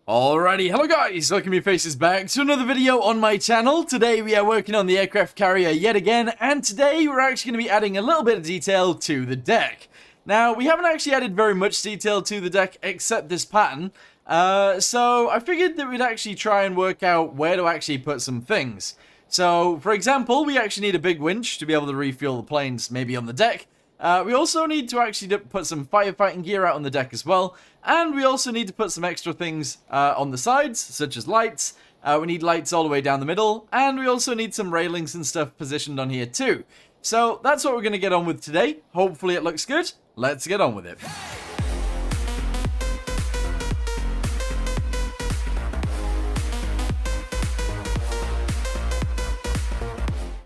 Alrighty, hello guys, welcome your faces back to another video on my channel. Today we are working on the aircraft carrier yet again, and today we're actually going to be adding a little bit of detail to the deck. Now, we haven't actually added very much detail to the deck except this pattern, so I figured that we'd actually try and work out where to actually put some things. So, for example, we actually need a big winch to be able to refuel the planes maybe on the deck. We also need to actually put some firefighting gear out on the deck as well, and we also need to put some extra things on the sides, such as lights. We need lights all the way down the middle, and we also need some railings and stuff positioned on here too. So that's what we're going to get on with today. Hopefully it looks good. Let's get on with it.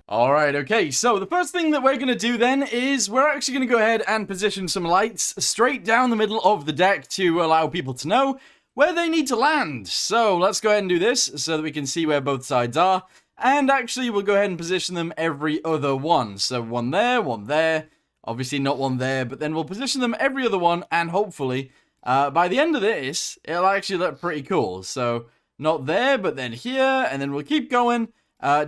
Alright, okay, so the first thing that we're going to do then is we're actually going to go ahead and position some lights straight down the middle of the deck to allow people to know where they need to land. So let's go ahead and do this so that we can see where both sides are. And actually we'll go ahead and position them every other one. So one there, obviously not one there, but then we'll position them every other one, and hopefully by the end of this, it'll actually look pretty cool. So not there, but then here, and then we'll keep going.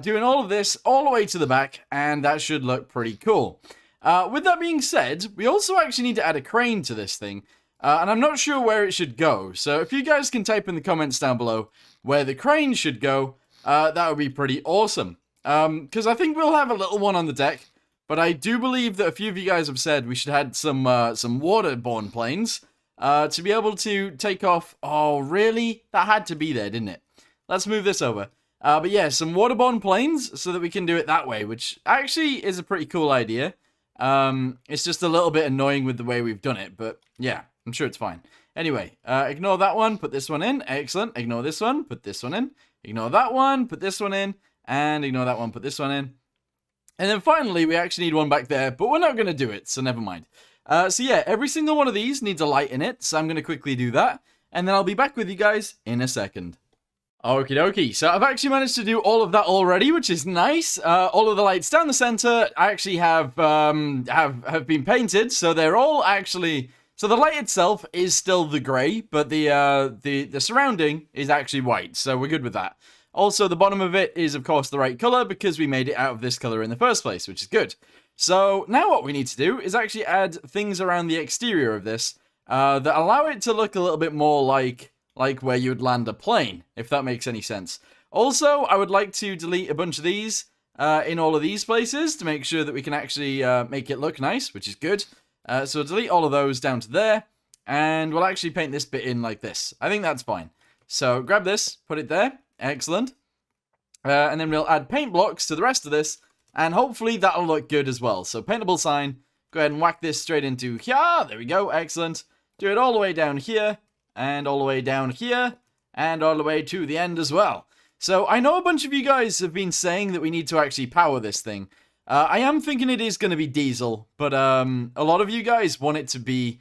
Doing all of this all the way to the back, and that should look pretty cool. With that being said, we also actually need to add a crane to this thing, and I'm not sure where it should go. So if you guys can type in the comments down below where the crane should go, that would be pretty awesome. Because I think we'll have a little one on the deck, but I do believe that a few of you guys have said we should add some waterborne planes to be able to take off. Oh, really? That had to be there, didn't it? Let's move this over. But yeah, some waterborne planes so that we can do it that way, which actually is a pretty cool idea. It's just a little bit annoying with the way we've done it, but yeah, I'm sure it's fine. Anyway, ignore that one, put this one in. Excellent. Ignore this one, put this one in. Ignore that one, put this one in. And ignore that one, put this one in. And then finally, we actually need one back there, but we're not going to do it, so never mind. So yeah, every single one of these needs a light in it, so I'm going to quickly do that. And then I'll be back with you guys in a second. Okie dokie, so I've actually managed to do all of that already, which is nice. All of the lights down the center actually have been painted, so they're all actually. So the light itself is still the grey, but the surrounding is actually white, so we're good with that. Also, the bottom of it is of course the right color because we made it out of this color in the first place, which is good. So now what we need to do is actually add things around the exterior of this that allow it to look a little bit more like where you would land a plane, if that makes any sense. Also, I would like to delete a bunch of these in all of these places to make sure that we can actually make it look nice, which is good. So delete all of those down to there, and we'll actually paint this bit in like this. I think that's fine. So grab this, put it there. Excellent. And then we'll add paint blocks to the rest of this, and hopefully that'll look good as well. So paintable sign, go ahead and whack this straight into here. There we go. Excellent. Do it all the way down here. And all the way down here, and all the way to the end as well. So I know a bunch of you guys have been saying that we need to actually power this thing. I am thinking it is going to be diesel, but a lot of you guys want it to be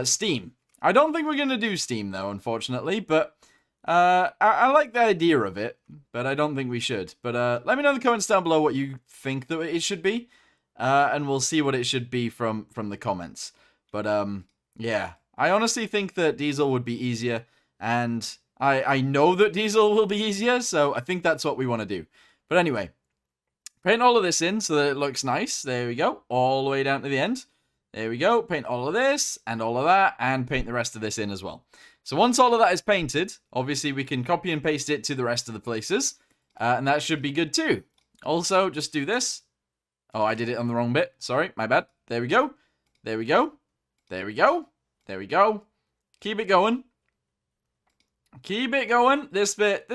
steam. I don't think we're going to do steam though, unfortunately, but I like the idea of it, but I don't think we should. But let me know in the comments down below what you think that it should be, and we'll see what it should be from the comments. But yeah. I honestly think that diesel would be easier, and I know that diesel will be easier, so I think that's what we want to do. But anyway, paint all of this in so that it looks nice. There we go, all the way down to the end. There we go, paint all of this, and all of that, and paint the rest of this in as well. So once all of that is painted, obviously we can copy and paste it to the rest of the places, and that should be good too. Also, just do this. Oh, I did it on the wrong bit. Sorry, my bad. There we go. There we go. There we go. There we go. Keep it going. Keep it going. This bit,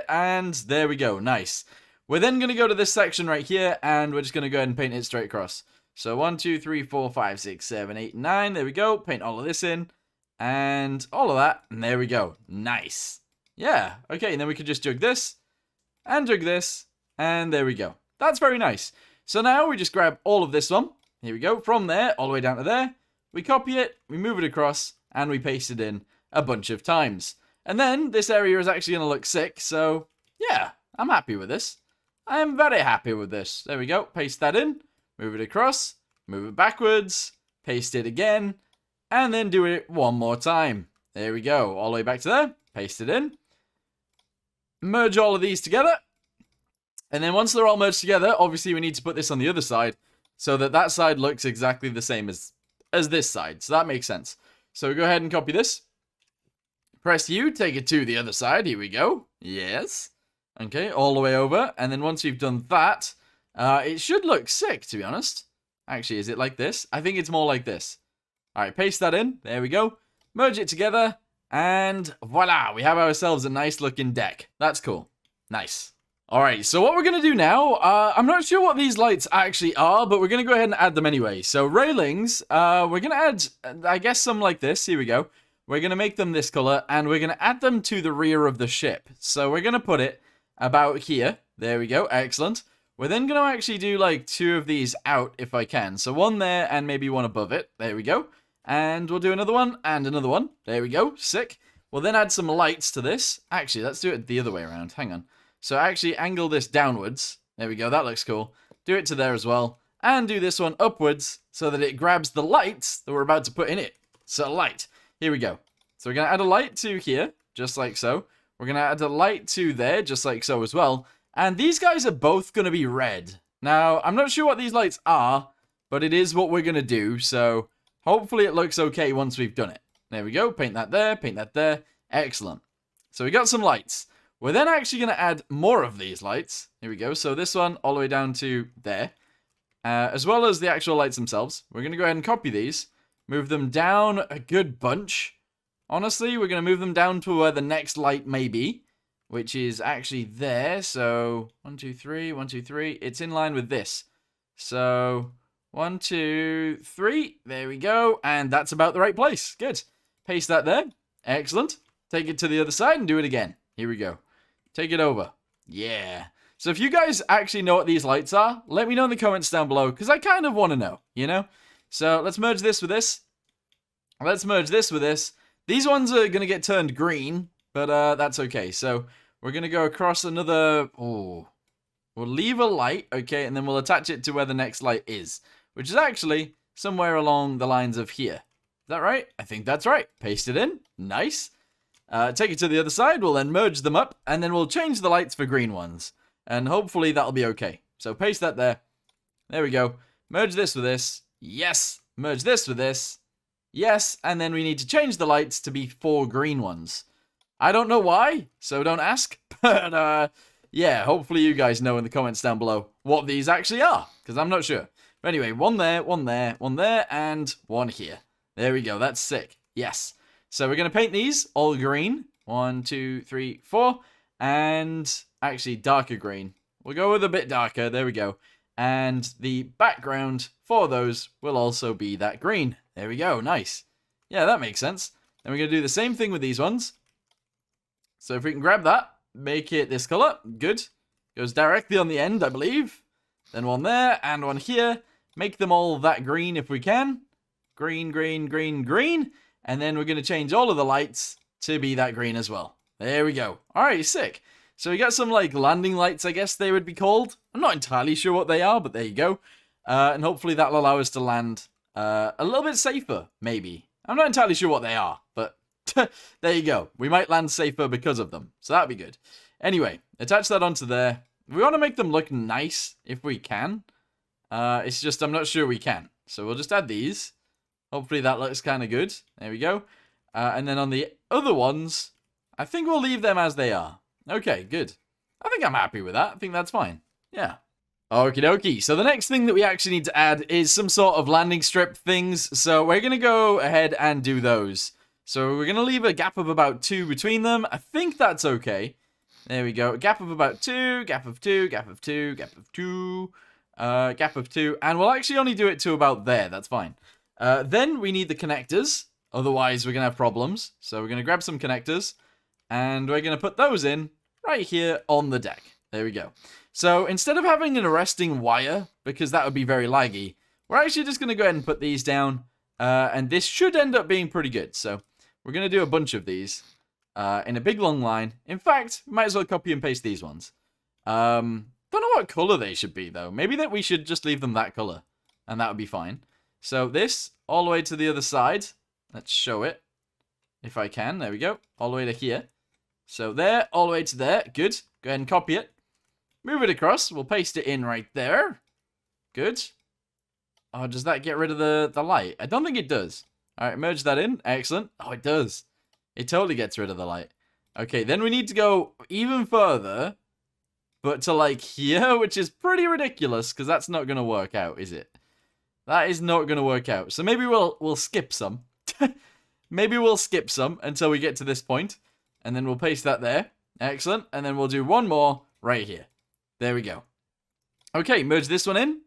and there we go. Nice. We're then going to go to this section right here, and we're just going to go ahead and paint it straight across. So 1, 2, 3, 4, 5, 6, 7, 8, 9. There we go. Paint all of this in, and all of that, and there we go. Nice. Yeah. Okay, and then we could just jug this, and there we go. That's very nice. So now we just grab all of this one. Here we go. From there, all the way down to there. We copy it, we move it across, and we paste it in a bunch of times. And then this area is actually going to look sick, so yeah, I'm happy with this. I am very happy with this. There we go, paste that in, move it across, move it backwards, paste it again, and then do it one more time. There we go, all the way back to there, Paste it in. Merge all of these together. And then once they're all merged together, obviously we need to put this on the other side so that that side looks exactly the same as this side. So that makes sense. So go ahead and copy this. Press U, take it to the other side. Here we go. Yes. Okay, all the way over. And then once you've done that, it should look sick, to be honest. Actually, is it like this? I think it's more like this. All right, paste that in. There we go. Merge it together. And voila, we have ourselves a nice looking deck. That's cool. Nice. All right, so what we're going to do now, I'm not sure what these lights actually are, but we're going to go ahead and add them anyway. So railings, we're going to add, I guess, some like this. Here we go. We're going to make them this color, and we're going to add them to the rear of the ship. So we're going to put it about here. There we go. Excellent. We're then going to actually do like 2 of these out if I can. So 1 there and maybe 1 above it. There we go. And we'll do another one and another one. There we go. Sick. We'll then add some lights to this. Actually, let's do it the other way around. Hang on. So actually angle this downwards. There we go. That looks cool. Do it to there as well. And do this one upwards so that it grabs the lights that we're about to put in it. So light. Here we go. So we're going to add a light to here, just like so. We're going to add a light to there, just like so as well. And these guys are both going to be red. Now, I'm not sure what these lights are, but it is what we're going to do. So hopefully it looks okay once we've done it. There we go. Paint that there. Paint that there. Excellent. So we got some lights. We're then actually going to add more of these lights. Here we go. So this one all the way down to there. As well as the actual lights themselves. We're going to go ahead and copy these. Move them down a good bunch. Honestly, we're going to move them down to where the next light may be. Which is actually there. So 1, 2, 3. 1, 2, 3. It's in line with this. So 1, 2, 3. There we go. And that's about the right place. Good. Paste that there. Excellent. Take it to the other side and do it again. Here we go. Take it over. Yeah. So if you guys actually know what these lights are, let me know in the comments down below, because I kind of want to know, you know? So let's merge this with this. Let's merge this with this. These ones are going to get turned green, but that's okay. So we're going to go across another... Oh. We'll leave a light, okay, and then we'll attach it to where the next light is, which is actually somewhere along the lines of here. Is that right? I think that's right. Paste it in. Nice. Take it to the other side, we'll then merge them up, and then we'll change the lights for green ones. And hopefully that'll be okay. So paste that there. There we go. Merge this with this. Yes. Merge this with this. Yes. And then we need to change the lights to be 4 green ones. I don't know why, so don't ask. But, yeah, hopefully you guys know in the comments down below what these actually are, because I'm not sure. But anyway, 1 there, 1 there, 1 there, and 1 here. There we go. That's sick. Yes. So we're going to paint these all green. 1, 2, 3, 4. And actually darker green. We'll go with a bit darker. There we go. And the background for those will also be that green. There we go. Nice. Yeah, that makes sense. Then we're going to do the same thing with these ones. So if we can grab that, make it this color. Good. Goes directly on the end, I believe. Then 1 there and 1 here. Make them all that green if we can. Green, green, green, green. And then we're going to change all of the lights to be that green as well. There we go. Alright, sick. So we got some like landing lights, I guess they would be called. I'm not entirely sure what they are, but there you go. And hopefully that'll allow us to land a little bit safer, maybe. I'm not entirely sure what they are, but there you go. We might land safer because of them. So that'd be good. Anyway, attach that onto there. We want to make them look nice if we can. It's just I'm not sure we can. So we'll just add these. Hopefully that looks kind of good. There we go. And then on the other ones, I think we'll leave them as they are. Okay, good. I think I'm happy with that. I think that's fine. Yeah. Okie dokie. So the next thing that we actually need to add is some sort of landing strip things. So we're going to go ahead and do those. So we're going to leave a gap of about 2 between them. I think that's okay. There we go. A gap of about 2, gap of 2, gap of 2, gap of 2, gap of 2. And we'll actually only do it to about there. That's fine. Then we need the connectors. Otherwise, we're going to have problems. So we're going to grab some connectors. And we're going to put those in right here on the deck. There we go. So instead of having an arresting wire, because that would be very laggy, we're actually just going to go ahead and put these down. And this should end up being pretty good. So we're going to do a bunch of these in a big long line. In fact, we might as well copy and paste these ones. Don't know what color they should be, though. Maybe that we should just leave them that color. And that would be fine. So this, all the way to the other side. Let's show it. If I can. There we go. All the way to here. So there, all the way to there. Good. Go ahead and copy it. Move it across. We'll paste it in right there. Good. Oh, does that get rid of the light? I don't think it does. All right, merge that in. Excellent. Oh, it does. It totally gets rid of the light. Okay, then we need to go even further, but to like here, which is pretty ridiculous because that's not going to work out, is it? That is not going to work out. So maybe we'll skip some. Maybe we'll skip some until we get to this point, and then we'll paste that there. Excellent. And then we'll do one more right here. There we go. Okay, merge this one in.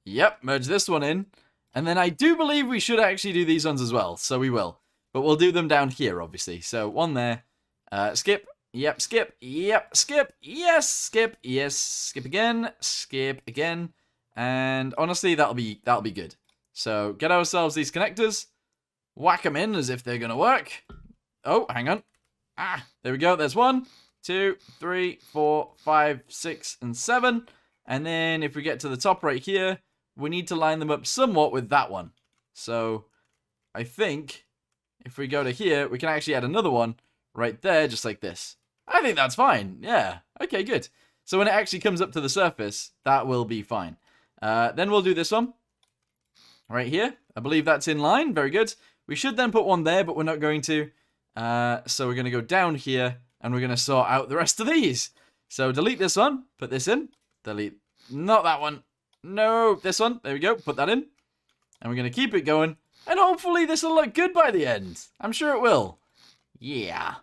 Yep, merge this one in. And then I do believe we should actually do these ones as well, so we will. But we'll do them down here, obviously. So one there. Skip. Yep, skip. Yep, skip. Yes, skip. Yes, skip again. Skip again. And honestly, that'll be good. So get ourselves these connectors. Whack them in as if they're going to work. Oh, hang on. Ah, there we go. There's 1, 2, 3, 4, 5, 6, and 7. And then if we get to the top right here, we need to line them up somewhat with that one. So I think if we go to here, we can actually add another one right there, just like this. I think that's fine. Yeah. Okay, good. So when it actually comes up to the surface, that will be fine. Then we'll do this one right here. I believe that's in line. Very good. We should then put one there, but we're not going to. So we're going to go down here, and we're going to sort out the rest of these. So delete this one. Put this in. Delete. Not that one. No, this one. There we go. Put that in. And we're going to keep it going. And hopefully this will look good by the end. I'm sure it will. Yeah.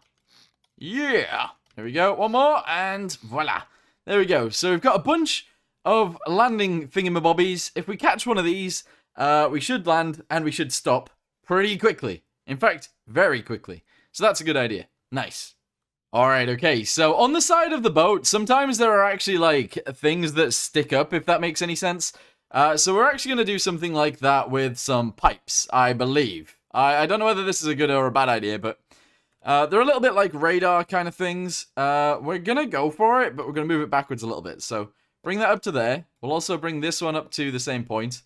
Yeah. There we go. One more. And voila. There we go. So we've got a bunch of landing thingamabobbies. If we catch one of these, we should land and we should stop pretty quickly. In fact, very quickly. So that's a good idea. Nice. Alright, okay. So on the side of the boat, sometimes there are actually like things that stick up, if that makes any sense. So we're actually going to do something like that with some pipes, I believe. I don't know whether this is a good or a bad idea, but they're a little bit like radar kind of things. We're going to go for it, but we're going to move it backwards a little bit. So bring that up to there. We'll also bring this one up to the same point.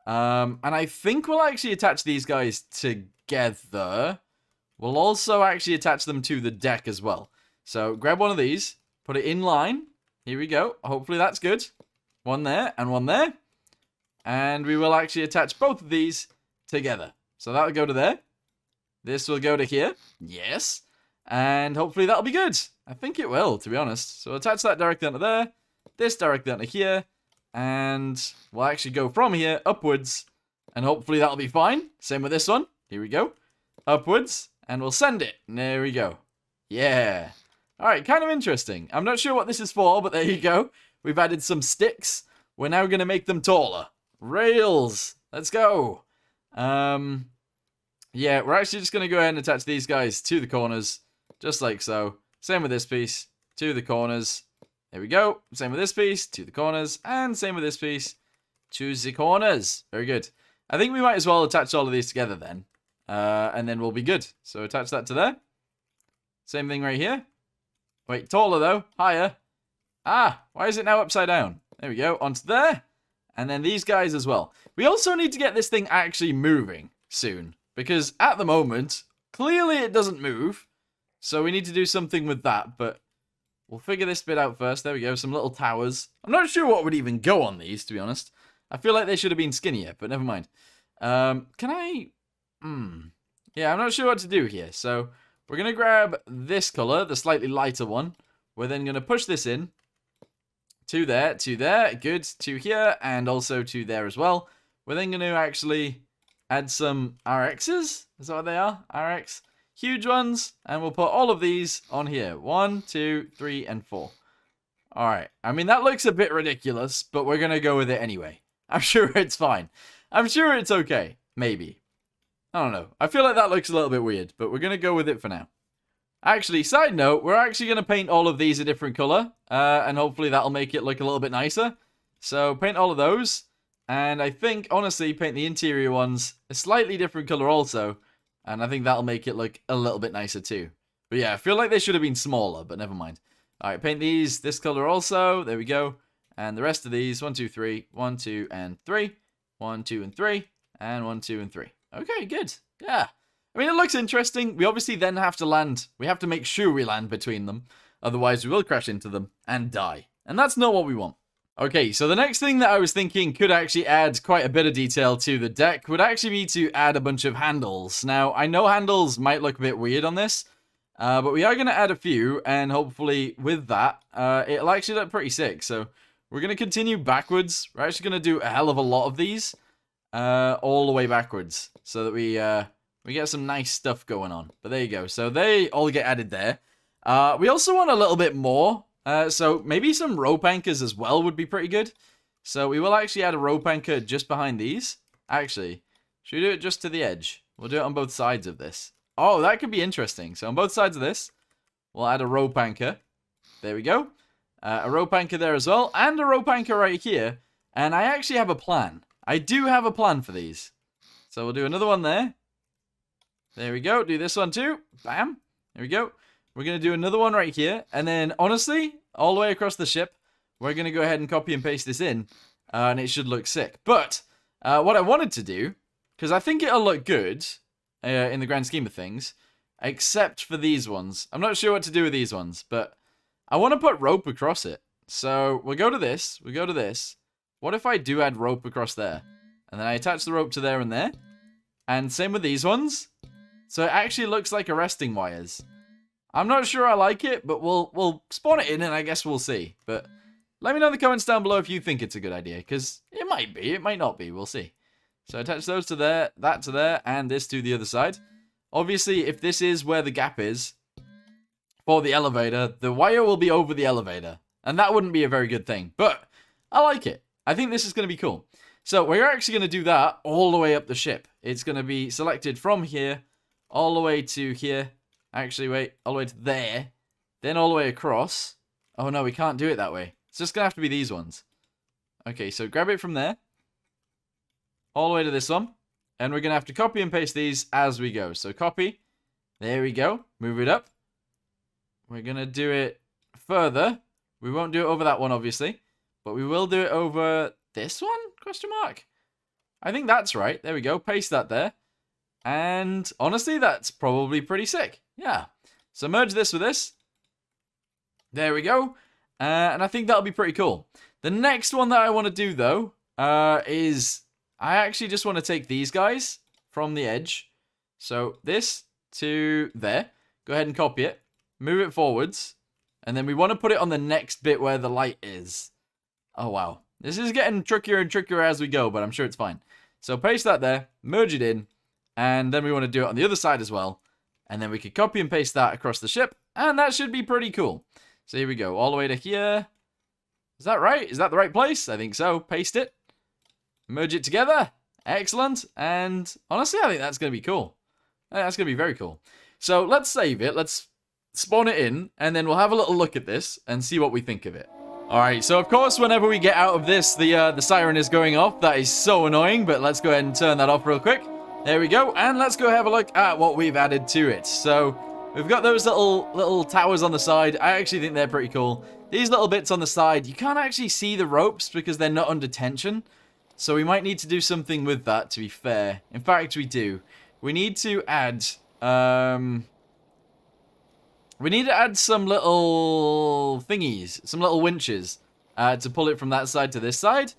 And I think we'll actually attach these guys together. We'll also actually attach them to the deck as well. So grab one of these, put it in line. Here we go. Hopefully that's good. One there and one there. And we will actually attach both of these together. So that'll go to there. This will go to here. Yes. And hopefully that'll be good. I think it will, to be honest. So attach that directly onto there. This directly onto here. And we'll actually go from here upwards. And hopefully that'll be fine. Same with this one. Here we go. Upwards. And we'll send it. There we go. Yeah. Alright, kind of interesting. I'm not sure what this is for, but there you go. We've added some sticks. We're now going to make them taller. Rails. Let's go. Yeah, we're actually just going to go ahead and attach these guys to the corners. Just like so. Same with this piece. To the corners. There we go. Same with this piece. To the corners. And same with this piece. To the corners. Very good. I think we might as well attach all of these together then. And then we'll be good. So attach that to there. Same thing right here. Wait, taller though. Higher. Ah, why is it now upside down? There we go. Onto there. And then these guys as well. We also need to get this thing actually moving soon. Because at the moment, clearly it doesn't move. So we need to do something with that. But we'll figure this bit out first. There we go. Some little towers. I'm not sure what would even go on these, to be honest. I feel like they should have been skinnier, but never mind. Can I... Yeah, I'm not sure what to do here. So we're going to grab this color, the slightly lighter one. We're then going to push this in. To there, good, to here, and also to there as well. We're then going to actually add some RXs. Is that what they are? RX. Huge ones. And we'll put all of these on here. 1, 2, 3, and 4. Alright. I mean, that looks a bit ridiculous, but we're going to go with it anyway. I'm sure it's fine. I'm sure it's okay. Maybe. I don't know. I feel like that looks a little bit weird, but we're going to go with it for now. Actually, side note, we're actually going to paint all of these a different color, and hopefully that'll make it look a little bit nicer. So paint all of those, and I think, honestly, paint the interior ones a slightly different color also, and I think that'll make it look a little bit nicer too. But yeah, I feel like they should have been smaller, but never mind. Alright, paint these this color also. There we go. And the rest of these, 1, 2, 3, 1, 2, and 3. 1, 2, and 3, and 1, 2, and 3. Okay, good. Yeah. I mean, it looks interesting. We obviously then have to land. We have to make sure we land between them. Otherwise, we will crash into them and die. And that's not what we want. Okay, so the next thing that I was thinking could actually add quite a bit of detail to the deck would actually be to add a bunch of handles. Now, I know handles might look a bit weird on this, but we are going to add a few, and hopefully with that, it'll actually look pretty sick. So we're going to continue backwards. We're actually going to do a hell of a lot of these all the way backwards so that we get some nice stuff going on. But there you go. So they all get added there. We also want a little bit more. So maybe some rope anchors as well would be pretty good. So we will actually add a rope anchor just behind these. Actually, should we do it just to the edge? We'll do it on both sides of this. Oh, that could be interesting. So on both sides of this, we'll add a rope anchor. There we go. A rope anchor there as well. And a rope anchor right here. And I actually have a plan. I do have a plan for these. So we'll do another one there. There we go. Do this one too. Bam. There we go. We're going to do another one right here. And then, honestly, all the way across the ship, we're going to go ahead and copy and paste this in. And it should look sick. But what I wanted to do, because I think it'll look good in the grand scheme of things, except for these ones. I'm not sure what to do with these ones, but I want to put rope across it. So we'll go to this. We'll go to this. What if I do add rope across there? And then I attach the rope to there and there. And same with these ones. So it actually looks like arresting wires. I'm not sure I like it, but we'll spawn it in and I guess we'll see. But let me know in the comments down below if you think it's a good idea, because it might be, it might not be, we'll see. So attach those to there, that to there, and this to the other side. Obviously, if this is where the gap is for the elevator, the wire will be over the elevator. And that wouldn't be a very good thing, but I like it. I think this is going to be cool. So we're actually going to do that all the way up the ship. It's going to be selected from here all the way to here. Actually, wait, all the way to there. Then all the way across. Oh, no, we can't do it that way. It's just going to have to be these ones. Okay, so grab it from there. All the way to this one. And we're going to have to copy and paste these as we go. So copy. There we go. Move it up. We're going to do it further. We won't do it over that one, obviously. But we will do it over this one? Question mark. I think that's right. There we go. Paste that there. And honestly, that's probably pretty sick. Yeah. So merge this with this. There we go. And I think that'll be pretty cool. The next one that I want to do, though, is I actually just want to take these guys from the edge. So this to there. Go ahead and copy it. Move it forwards. And then we want to put it on the next bit where the light is. Oh, wow. This is getting trickier and trickier as we go, but I'm sure it's fine. So paste that there. Merge it in. And then we want to do it on the other side as well. And then we could copy and paste that across the ship. And that should be pretty cool. So here we go. All the way to here. Is that right? Is that the right place? I think so. Paste it. Merge it together. Excellent. And honestly, I think that's going to be cool. That's going to be very cool. So let's save it. Let's spawn it in. And then we'll have a little look at this and see what we think of it. Alright, so of course, whenever we get out of this, the siren is going off. That is so annoying. But let's go ahead and turn that off real quick. There we go, and let's go have a look at what we've added to it. So, we've got those little towers on the side. I actually think they're pretty cool. These little bits on the side, you can't actually see the ropes because they're not under tension. So we might need to do something with that, to be fair. In fact, we do. We need to add, some little thingies, some little winches, to pull it from that side to this side.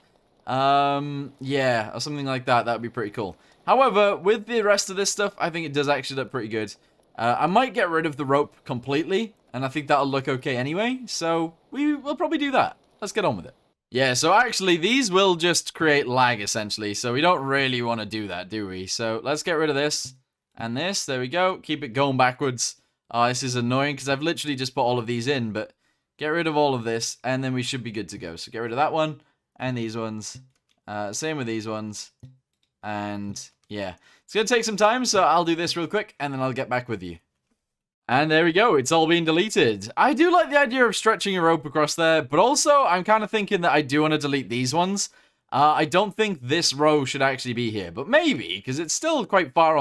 Yeah, or something like that. That would be pretty cool. However, with the rest of this stuff, I think it does actually look pretty good. I might get rid of the rope completely, and I think that'll look okay anyway. So we'll probably do that. Let's get on with it. Yeah, so actually, these will just create lag, essentially. So we don't really want to do that, do we? So let's get rid of this and this. There we go. Keep it going backwards. Oh, this is annoying because I've literally just put all of these in, but get rid of all of this, and then we should be good to go. So get rid of that one and these ones. Same with these ones. And yeah, it's going to take some time, so I'll do this real quick, and then I'll get back with you. And there we go, it's all been deleted. I do like the idea of stretching a rope across there, but also I'm kind of thinking that I do want to delete these ones. I don't think this row should actually be here, but maybe, because it's still quite far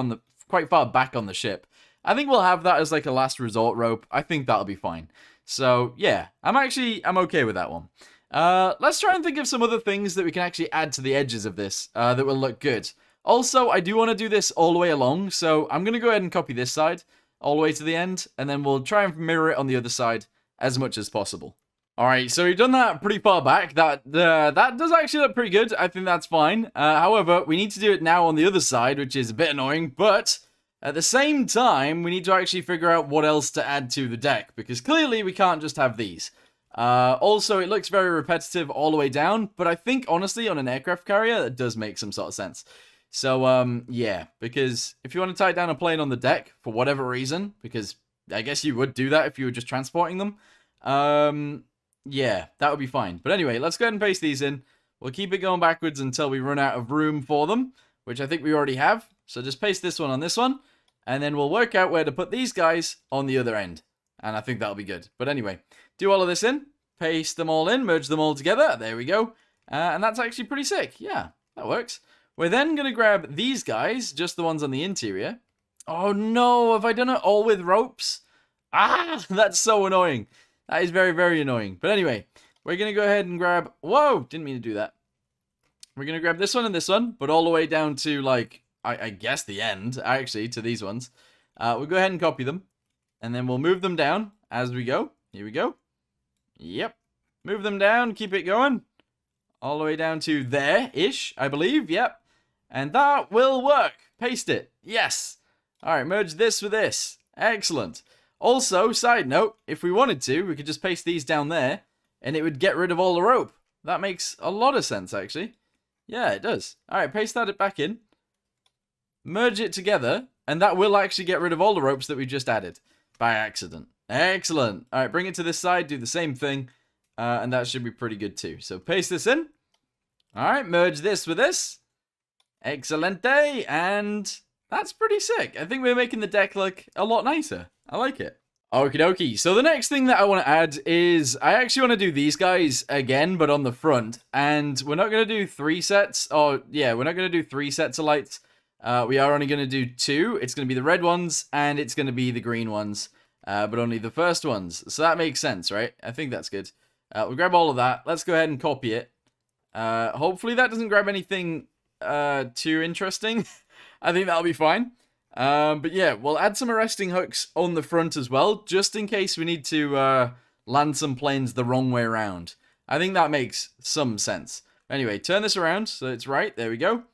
back on the ship. I think we'll have that as like a last resort rope. I think that'll be fine. So yeah, I'm okay with that one. Let's try and think of some other things that we can actually add to the edges of this that will look good. Also, I do want to do this all the way along, so I'm going to go ahead and copy this side all the way to the end, and then we'll try and mirror it on the other side as much as possible. Alright, so we've done that pretty far back. That does actually look pretty good. I think that's fine. However, we need to do it now on the other side, which is a bit annoying, but at the same time, we need to actually figure out what else to add to the deck, because clearly we can't just have these. Also, it looks very repetitive all the way down, but I think, honestly, on an aircraft carrier, that does make some sort of sense. So, yeah, because if you want to tie down a plane on the deck, for whatever reason, because I guess you would do that if you were just transporting them, yeah, that would be fine. But anyway, let's go ahead and paste these in. We'll keep it going backwards until we run out of room for them, which I think we already have. So just paste this one on this one, and then we'll work out where to put these guys on the other end. And I think that'll be good. But anyway, do all of this in, paste them all in, merge them all together. There we go. And that's actually pretty sick. Yeah, that works. We're then going to grab these guys, just the ones on the interior. Oh no, have I done it all with ropes? Ah, that's so annoying. That is very, very annoying. But anyway, we're going to go ahead and grab... Whoa, didn't mean to do that. We're going to grab this one and this one, but all the way down to, like, I guess the end, actually, to these ones. We'll go ahead and copy them. And then we'll move them down as we go. Here we go. Yep. Move them down, keep it going. All the way down to there-ish, I believe. Yep. And that will work. Paste it. Yes. All right, merge this with this. Excellent. Also, side note, if we wanted to, we could just paste these down there, and it would get rid of all the rope. That makes a lot of sense, actually. Yeah, it does. All right, paste that back in. Merge it together, and that will actually get rid of all the ropes that we just added by accident. Excellent. All right, bring it to this side, do the same thing, and that should be pretty good too. So paste this in. All right, merge this with this. Excelente, and that's pretty sick. I think we're making the deck look a lot nicer. I like it. Okie dokie. So the next thing that I want to add is I actually want to do these guys again, but on the front. And we're not going to do 3 sets. Oh, yeah, we're not going to do 3 sets of lights. We are only going to do 2. It's going to be the red ones, and it's going to be the green ones. But only the first ones. So that makes sense, right? I think that's good. We'll grab all of that. Let's go ahead and copy it. Hopefully that doesn't grab anything too interesting. I think that'll be fine. But yeah, we'll add some arresting hooks on the front as well, just in case we need to land some planes the wrong way around. I think that makes some sense. Anyway, turn this around so it's right. There we go.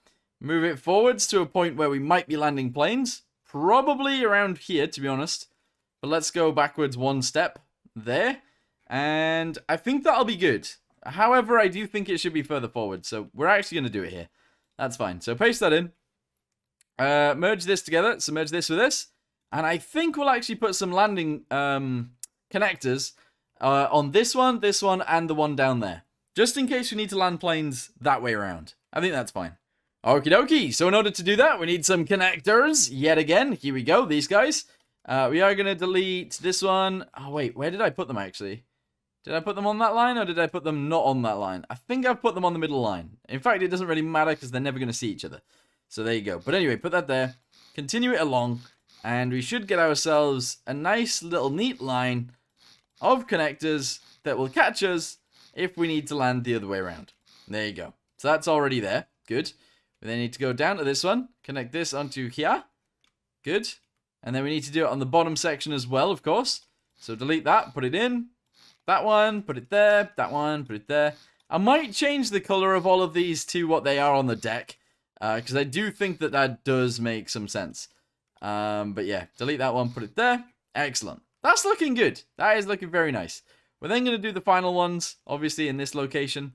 Move it forwards to a point where we might be landing planes. Probably around here, to be honest. But let's go backwards 1 step. There. And I think that'll be good. However, I do think it should be further forward, so we're actually going to do it here. That's fine. So paste that in. Merge this together, so merge this with this, and I think we'll actually put some landing connectors on this one, and the one down there, just in case we need to land planes that way around. I think that's fine. Okie dokie, so in order to do that, we need some connectors, yet again. Here we go, these guys. We are going to delete this one. Oh wait, where did I put them actually? Did I put them on that line, or did I put them not on that line? I think I've put them on the middle line. In fact, it doesn't really matter, because they're never going to see each other. So there you go. But anyway, put that there. Continue it along. And we should get ourselves a nice little neat line of connectors that will catch us if we need to land the other way around. There you go. So that's already there. Good. We then need to go down to this one. Connect this onto here. Good. And then we need to do it on the bottom section as well, of course. So delete that. Put it in. That one. Put it there. That one. Put it there. I might change the color of all of these to what they are on the deck. Because I do think that that does make some sense. But yeah, delete that one, put it there. Excellent. That's looking good. That is looking very nice. We're then going to do the final ones, obviously in this location,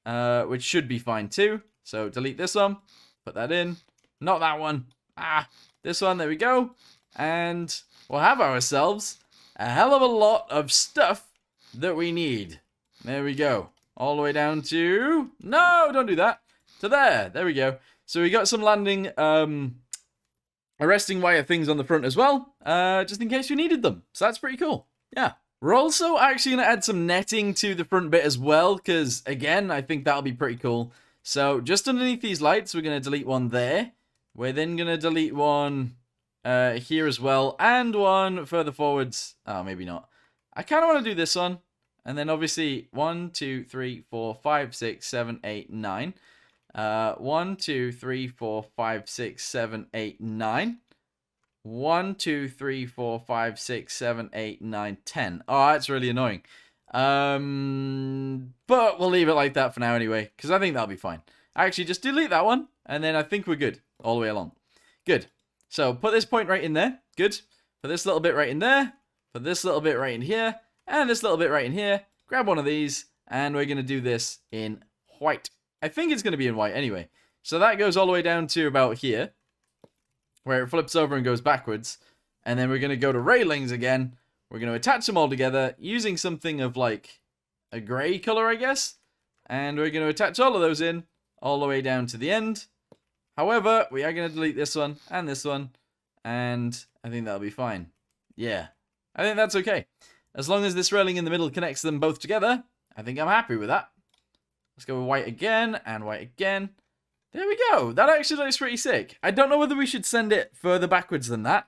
which should be fine too. So delete this one, put that in. Not that one. This one, there we go. And we'll have ourselves a hell of a lot of stuff that we need. There we go. All the way down to... No, don't do that. To there. There we go. So we got some landing, arresting wire things on the front as well, just in case we needed them. So that's pretty cool. Yeah. We're also actually going to add some netting to the front bit as well, because, again, I think that'll be pretty cool. So just underneath these lights, we're going to delete one there. We're then going to delete one here as well, and one further forwards. Oh, maybe not. I kind of want to do this one. And then, obviously, 1, 2, 3, 4, 5, 6, 7, 8, 9. 1, 2, 3, 4, 5, 6, 7, 8, 9. 1, 2, 3, 4, 5, 6, 7, 8, 9, 10. Oh, that's really annoying. But we'll leave it like that for now anyway, because I think that'll be fine. Actually, just delete that one, and then I think we're good all the way along. Good. So put this point right in there. Good. Put this little bit right in there. Put this little bit right in here. And this little bit right in here. Grab one of these, and we're going to do this in white. I think it's going to be in white anyway. So that goes all the way down to about here, where it flips over and goes backwards. And then we're going to go to railings again. We're going to attach them all together using something of like a grey color, I guess. And we're going to attach all of those in all the way down to the end. However, we are going to delete this one and this one. And I think that'll be fine. Yeah, I think that's okay. As long as this railing in the middle connects them both together, I think I'm happy with that. Let's go with white again and white again. There we go. That actually looks pretty sick. I don't know whether we should send it further backwards than that,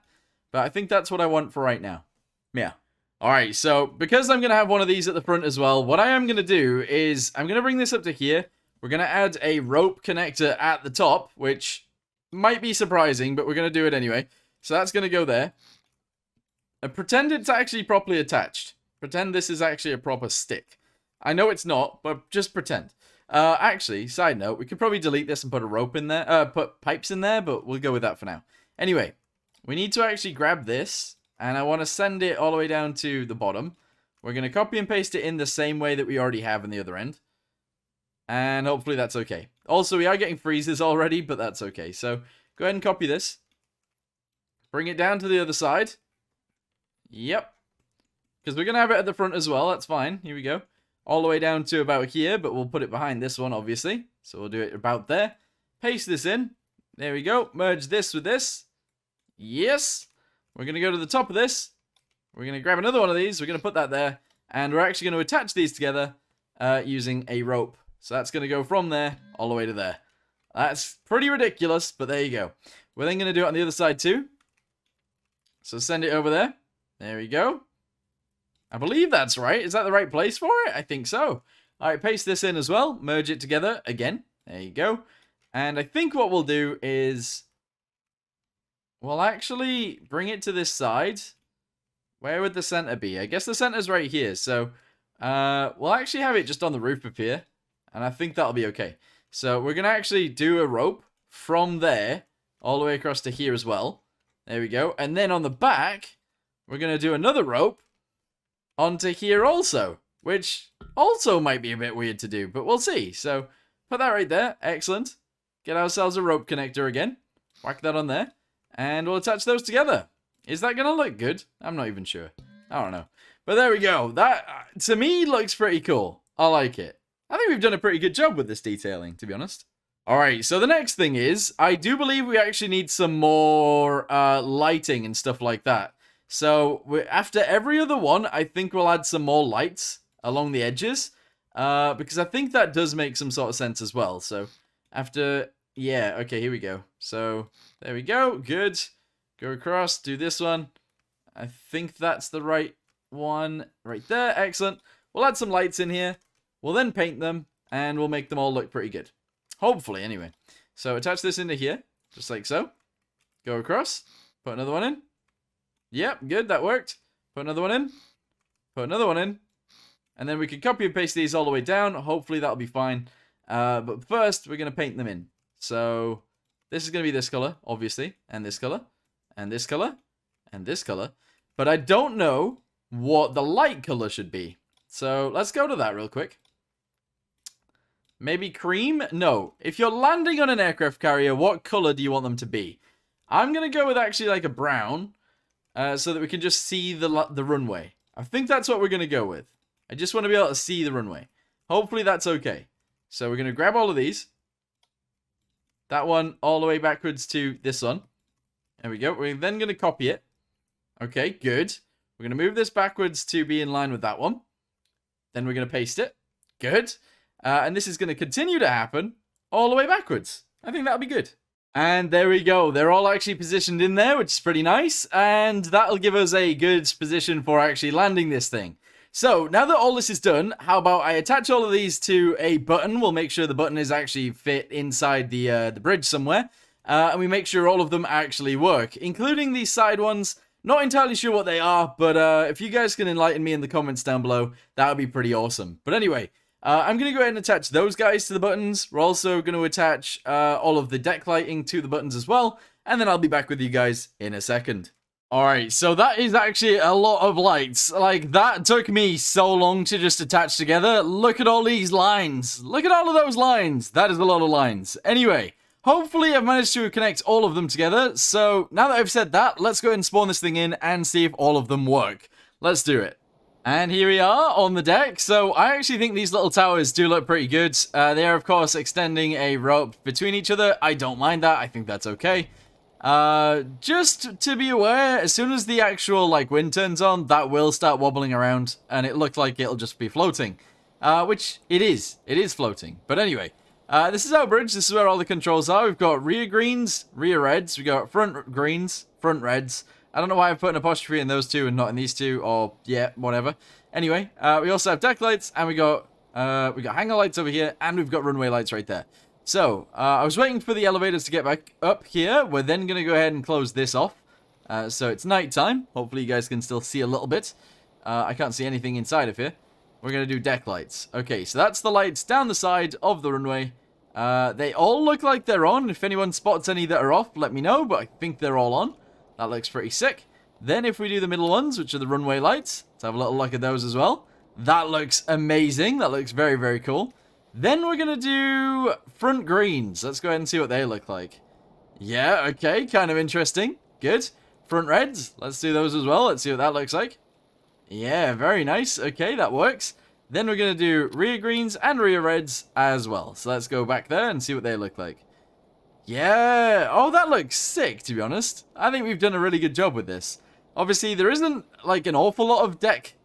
but I think that's what I want for right now. Yeah. Alright, so because I'm going to have one of these at the front as well, what I am going to do is I'm going to bring this up to here. We're going to add a rope connector at the top, which might be surprising, but we're going to do it anyway. So that's going to go there. And pretend it's actually properly attached. Pretend this is actually a proper stick. I know it's not, but just pretend. Actually, side note, we could probably delete this and put a rope in there, put pipes in there, but we'll go with that for now. Anyway, we need to actually grab this, and I want to send it all the way down to the bottom. We're going to copy and paste it in the same way that we already have in the other end. And hopefully that's okay. Also, we are getting freezes already, but that's okay. So, go ahead and copy this. Bring it down to the other side. Yep. Because we're going to have it at the front as well, that's fine. Here we go. All the way down to about here, but we'll put it behind this one, obviously. So we'll do it about there. Paste this in. There we go. Merge this with this. Yes. We're going to go to the top of this. We're going to grab another one of these. We're going to put that there. And we're actually going to attach these together using a rope. So that's going to go from there all the way to there. That's pretty ridiculous, but there you go. We're then going to do it on the other side too. So send it over there. There we go. I believe that's right. Is that the right place for it? I think so. Alright, paste this in as well. Merge it together again. There you go. And I think what we'll do is we'll actually bring it to this side. Where would the center be? I guess the center's right here. So we'll actually have it just on the roof up here. And I think that'll be okay. So we're going to actually do a rope from there all the way across to here as well. There we go. And then on the back, we're going to do another rope onto here also, which also might be a bit weird to do, but we'll see. So put that right there. Excellent. Get ourselves a rope connector again. Whack that on there. And we'll attach those together. Is that going to look good? I'm not even sure. I don't know. But there we go. That, to me, looks pretty cool. I like it. I think we've done a pretty good job with this detailing, to be honest. Alright, so the next thing is, I do believe we actually need some more lighting and stuff like that. So, after every other one, I think we'll add some more lights along the edges. Because I think that does make some sort of sense as well. So, after... yeah, okay, here we go. So, there we go. Good. Go across, do this one. I think that's the right one right there. Excellent. We'll add some lights in here. We'll then paint them, and we'll make them all look pretty good. Hopefully, anyway. So, attach this into here, just like so. Go across. Put another one in. Yep, good, that worked. Put another one in. Put another one in. And then we can copy and paste these all the way down. Hopefully, that'll be fine. But first, we're going to paint them in. So, this is going to be this color, obviously. And this color. And this color. And this color. But I don't know what the light color should be. So, let's go to that real quick. Maybe cream? No. If you're landing on an aircraft carrier, what color do you want them to be? I'm going to go with actually like a brown. So that we can just see the runway. I think that's what we're going to go with. I just want to be able to see the runway. Hopefully that's okay. So we're going to grab all of these. That one all the way backwards to this one. There we go. We're then going to copy it. Okay, good. We're going to move this backwards to be in line with that one. Then we're going to paste it. Good. And this is going to continue to happen all the way backwards. I think that'll be good. And there we go. They're all actually positioned in there, which is pretty nice. And that'll give us a good position for actually landing this thing. So, now that all this is done, how about I attach all of these to a button? We'll make sure the button is actually fit inside the bridge somewhere. And we make sure all of them actually work, including these side ones. Not entirely sure what they are, but if you guys can enlighten me in the comments down below, that would be pretty awesome. But anyway, I'm going to go ahead and attach those guys to the buttons. We're also going to attach all of the deck lighting to the buttons as well. And then I'll be back with you guys in a second. Alright, so that is actually a lot of lights. Like, that took me so long to just attach together. Look at all these lines. Look at all of those lines. That is a lot of lines. Anyway, hopefully I've managed to connect all of them together. So, now that I've said that, let's go ahead and spawn this thing in and see if all of them work. Let's do it. And here we are on the deck. So, I actually think these little towers do look pretty good. They are, of course, extending a rope between each other. I don't mind that. I think that's okay. Just to be aware, as soon as the actual, like, wind turns on, that will start wobbling around, and it looked like it'll just be floating. Which, it is. It is floating. But anyway, this is our bridge. This is where all the controls are. We've got rear greens, rear reds. We've got front greens, front reds. I don't know why I've put an apostrophe in those two and not in these two, or, yeah, whatever. Anyway, we also have deck lights, and we got hanger lights over here, and we've got runway lights right there. So, I was waiting for the elevators to get back up here. We're then going to go ahead and close this off. So it's nighttime. Hopefully you guys can still see a little bit. I can't see anything inside of here. We're going to do deck lights. Okay, so that's the lights down the side of the runway. They all look like they're on. If anyone spots any that are off, let me know. But I think they're all on. That looks pretty sick. Then if we do the middle ones, which are the runway lights, let's have a little look at those as well. That looks amazing. That looks very, very cool. Then we're going to do front greens. Let's go ahead and see what they look like. Yeah, okay, kind of interesting. Good. Front reds. Let's do those as well. Let's see what that looks like. Yeah, very nice. Okay, that works. Then we're going to do rear greens and rear reds as well. So let's go back there and see what they look like. Yeah. Oh, that looks sick, to be honest. I think we've done a really good job with this. Obviously, there isn't, like, an awful lot of deck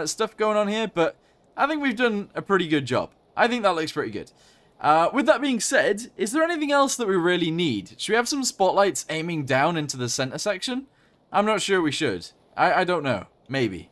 stuff going on here, but I think we've done a pretty good job. I think that looks pretty good. With that being said, is there anything else that we really need? Should we have some spotlights aiming down into the center section? I'm not sure we should. I don't know. Maybe.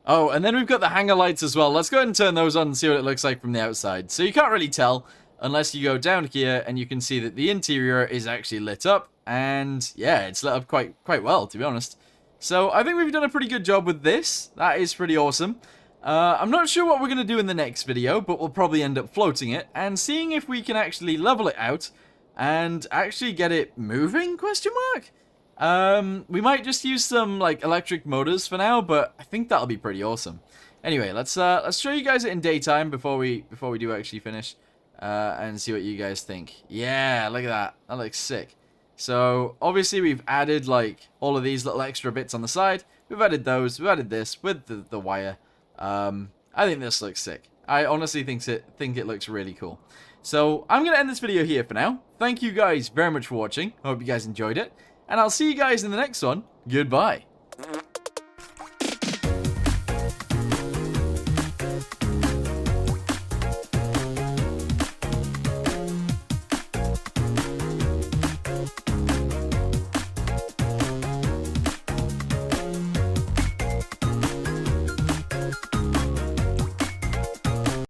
Oh, and then we've got the hanger lights as well. Let's go ahead and turn those on and see what it looks like from the outside. So you can't really tell unless you go down here and you can see that the interior is actually lit up. And yeah, it's lit up quite well, to be honest. So I think we've done a pretty good job with this. That is pretty awesome. I'm not sure what we're going to do in the next video, but we'll probably end up floating it and seeing if we can actually level it out and actually get it moving, question mark? We might just use some, like, electric motors for now, but I think that'll be pretty awesome. Anyway, let's show you guys it in daytime before we do actually finish, and see what you guys think. Yeah, look at that. That looks sick. So, obviously we've added, like, all of these little extra bits on the side. We've added those. We've added this with the wire. I think this looks sick. I honestly think it looks really cool. So, I'm going to end this video here for now. Thank you guys very much for watching. I hope you guys enjoyed it. And I'll see you guys in the next one. Goodbye.